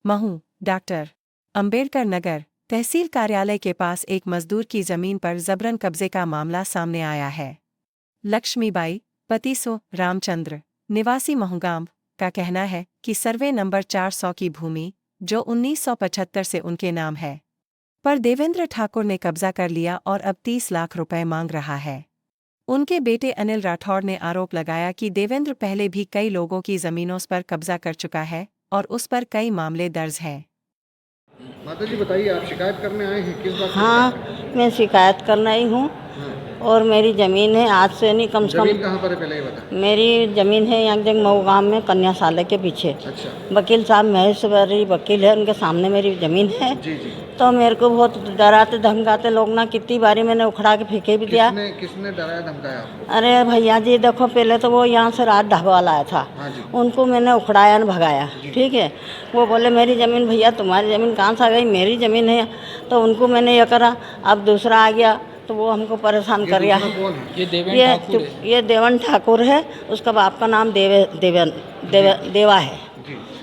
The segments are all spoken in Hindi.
महू, डॉक्टर अंबेडकर नगर तहसील कार्यालय के पास एक मजदूर की जमीन पर जबरन कब्जे का मामला सामने आया है। लक्ष्मीबाई, पति सो रामचंद्र, निवासी महूगांव, का कहना है कि सर्वे नंबर 400 की भूमि, जो 1975 से उनके नाम है, पर देवेंद्र ठाकुर ने कब्जा कर लिया और अब 30 लाख रुपए मांग रहा है। उनके बेटे अनिल राठौड़ ने आरोप लगाया कि देवेंद्र पहले भी कई लोगों की जमीनों पर कब्जा कर चुका है और उस पर कई मामले दर्ज हैं। माता जी बताइए, आप शिकायत करने आए हैं, किस बात की हाँ, शिकायत है? मैं शिकायत करना ही हूँ। और मेरी ज़मीन है, आज से नहीं कम से जमीन कम। कहाँ पर है पहले ये बता। मेरी ज़मीन है यहाँ जग मऊ गाँव में कन्याशाला के पीछे। अच्छा। वकील साहब महेश्वरी वकील है, उनके सामने मेरी ज़मीन है। जी जी। तो मेरे को बहुत डराते धमकाते लोग ना, कितनी बारी मैंने उखड़ा के फेंके भी दिया। किसने डराया धमकाया आपको? अरे भैया जी देखो, पहले तो वो यहाँ से रात ढाबा वाला आया था। हाँ जी। उनको मैंने उखड़ाया न भगाया, ठीक है। वो बोले मेरी ज़मीन, भैया तुम्हारी ज़मीन कहाँ से आ गई, मेरी ज़मीन है। तो उनको मैंने ये करा। अब दूसरा आ गया तो वो हमको परेशान कर रहा है। ये देवन ठाकुर है, उसका बाप का नाम देवा है,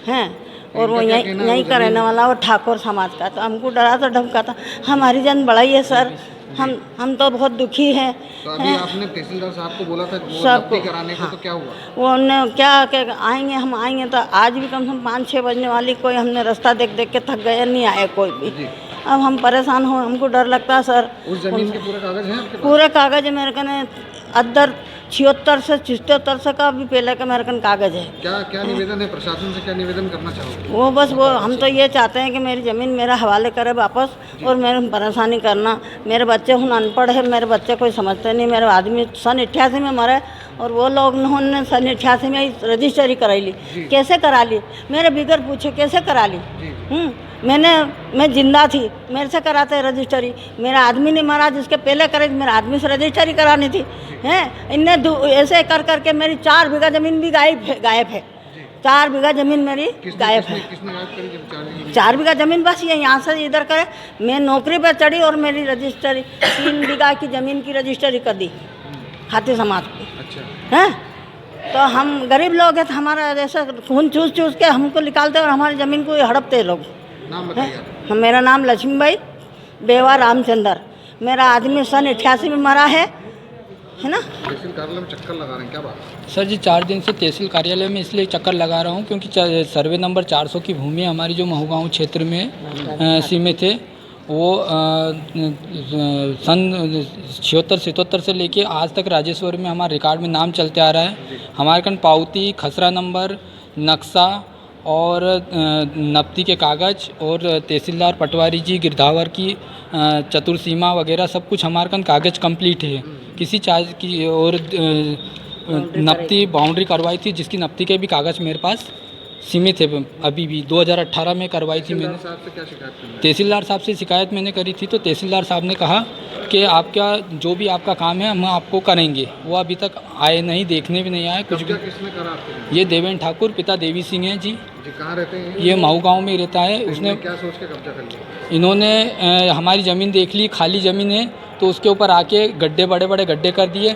हैं। और वो यहीं का रहने वाला, वो ठाकुर समाज का। तो हमको डराता धमकाता, हमारी जान बढ़ाई है सर, हम तो बहुत दुखी हैं। तो अभी आपने तहसीलदार साहब को बोला था वो सबको नब्बी कराने को, तो क्या हुआ? वो उन्होंने क्या आएंगे, हम आएंगे। तो आज भी कम से कम 5-6 बजने वाली, कोई हमने रास्ता देख देख के थक गए, नहीं आए कोई भी। अब हम परेशान हो, हमको डर लगता है सर। उस जमीन के पूरे कागज हैं आपके पास? पूरे कागज है मेरे कने, अदर 76 से 76 से का भी पहले का मेरे कन कागज है। क्या निवेदन है प्रशासन से, क्या निवेदन करना चाहोगे? वो बस वो हम तो ये चाहते हैं कि मेरी ज़मीन मेरा हवाले करे वापस, और मेरे परेशानी करना। मेरे बच्चे हूँ अनपढ़ है, मेरे बच्चे कोई समझते नहीं। मेरे आदमी सन 88 में मरे, और वो लोग उन्होंने सन 88 में ही रजिस्ट्री कराई ली। कैसे करा ली? मेरे बिगर पूछे कैसे करा ली? मैं जिंदा थी, मेरे से कराते रजिस्ट्री। मेरा आदमी नहीं मरा, जिसके पहले करे मेरे आदमी से रजिस्ट्री करानी थी, हैं। इनने ऐसे कर करके मेरी 4 बीघा ज़मीन भी गायब है। 4 बीघा ज़मीन मेरी गायब है। 4 बीघा ज़मीन बस ये यहाँ से इधर करे। मैं नौकरी पर चढ़ी और मेरी रजिस्ट्री 3 बीघा की ज़मीन की रजिस्ट्री कर दी खाती समाज को। अच्छा। हैं, तो हम गरीब लोग हैं, तो हमारा जैसे खून चूस चूस के हमको निकालते और हमारी ज़मीन को हड़पते लोग। नाम बताइए। मेरा नाम लक्ष्मीबाई, बेवा रामचंद्र। मेरा आदमी सन 88 में मरा है ना। तहसील कार्यालय में चक्कर लगा रहे हैं, क्या बात? सर जी 4 दिन से तहसील कार्यालय में इसलिए चक्कर लगा रहा हूँ क्योंकि सर्वे नंबर 400 की भूमि हमारी जो महू गाँव क्षेत्र में सीमित है, वो सन 76-77 से लेके आज तक राजेश्वर में हमारे रिकॉर्ड में नाम चलते आ रहा है। हमारे कन पावती, खसरा नंबर, नक्शा और नब्ती के कागज़ और तहसीलदार पटवारी जी गिरधावर की चतुर्सीमा वगैरह सब कुछ हमारे कन कागज़ कंप्लीट है। किसी चार्ज की और नब्ती बाउंड्री करवाई थी, जिसकी नब्ती के भी कागज़ मेरे पास सीमित है। अभी भी 2018 में करवाई थी मैंने। तहसीलदार साहब से शिकायत मैंने करी थी, तो तहसीलदार साहब ने कहा कि आपका जो भी आपका काम है हम आपको करेंगे। वो अभी तक आए नहीं, देखने भी नहीं आए कुछ भी। किसने करा आपको? ये देवेंद्र ठाकुर, पिता देवी सिंह हैं जी। कहाँ रहते हैं ये महू गाँव में रहता है। उसने क्या सोच के कब्जा कर लिया? इन्होंने हमारी ज़मीन देख ली, खाली ज़मीन है, तो उसके ऊपर आके गड्ढे, बड़े बड़े गड्ढे कर दिए।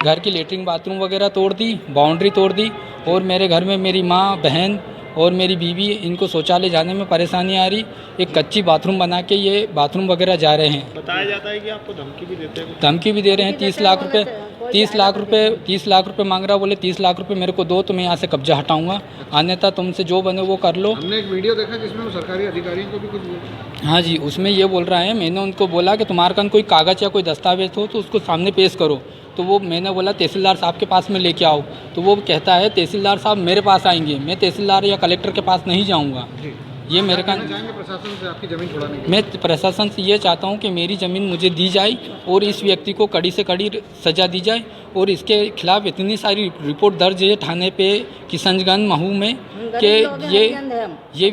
घर की लेटरिन बाथरूम वगैरह तोड़ दी, बाउंड्री तोड़ दी। और मेरे घर में मेरी माँ, बहन और मेरी बीवी, इनको शौचालय जाने में परेशानी आ रही। एक कच्ची बाथरूम बना के ये बाथरूम वगैरह जा रहे हैं। बताया जाता है कि आपको धमकी भी देते हैं। धमकी भी दे रहे हैं। 30 लाख रुपए मांग रहा। बोले 30 लाख रुपए मेरे को दो तो मैं यहाँ से कब्जा हटाऊंगा, अन्यथा तुमसे जो बने वो कर लो। हमने एक वीडियो देखा जिसमें वो सरकारी अधिकारियों को भी कुछ बोला। हाँ जी, उसमें ये बोल रहा है। मैंने उनको बोला कि तुम्हारे कन कोई कागज़ या कोई दस्तावेज हो तो उसको सामने पेश करो। तो वो मैंने बोला तहसीलदार साहब के पास में लेके आओ। तो वो कहता है तहसीलदार साहब मेरे पास आएंगे, मैं तहसीलदार या कलेक्टर के पास नहीं जाऊँगा। ये मेरे का प्रशासन से आपकी ज़मीन छुड़ाने की? मैं प्रशासन से ये चाहता हूँ कि मेरी ज़मीन मुझे दी जाए और इस व्यक्ति को कड़ी से कड़ी सज़ा दी जाए। और इसके खिलाफ़ इतनी सारी रिपोर्ट दर्ज है थाने पे किशनगंज महू में कि ये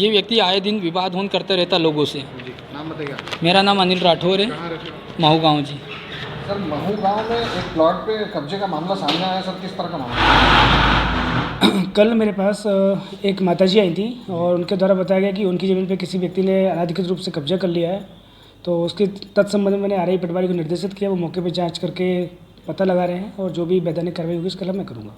व्यक्ति आए दिन विवाद होन करते रहता लोगों से। नाम बताइए। मेरा नाम अनिल राठौर है, महू गाँव जी। सर, महू गाँव में एक प्लॉट पे कब्जे का मामला सामने आया सर, किस तरह का मामला? कल मेरे पास एक माताजी आई थी और उनके द्वारा बताया गया कि उनकी ज़मीन पे किसी व्यक्ति ने अनाधिकृत रूप से कब्जा कर लिया है। तो उसके तत्संबंध में मैंने आरआई पटवारी को निर्देशित किया। वो मौके पर जांच करके पता लगा रहे हैं और जो भी वैधानिक कार्रवाई होगी उसका मैं करूँगा।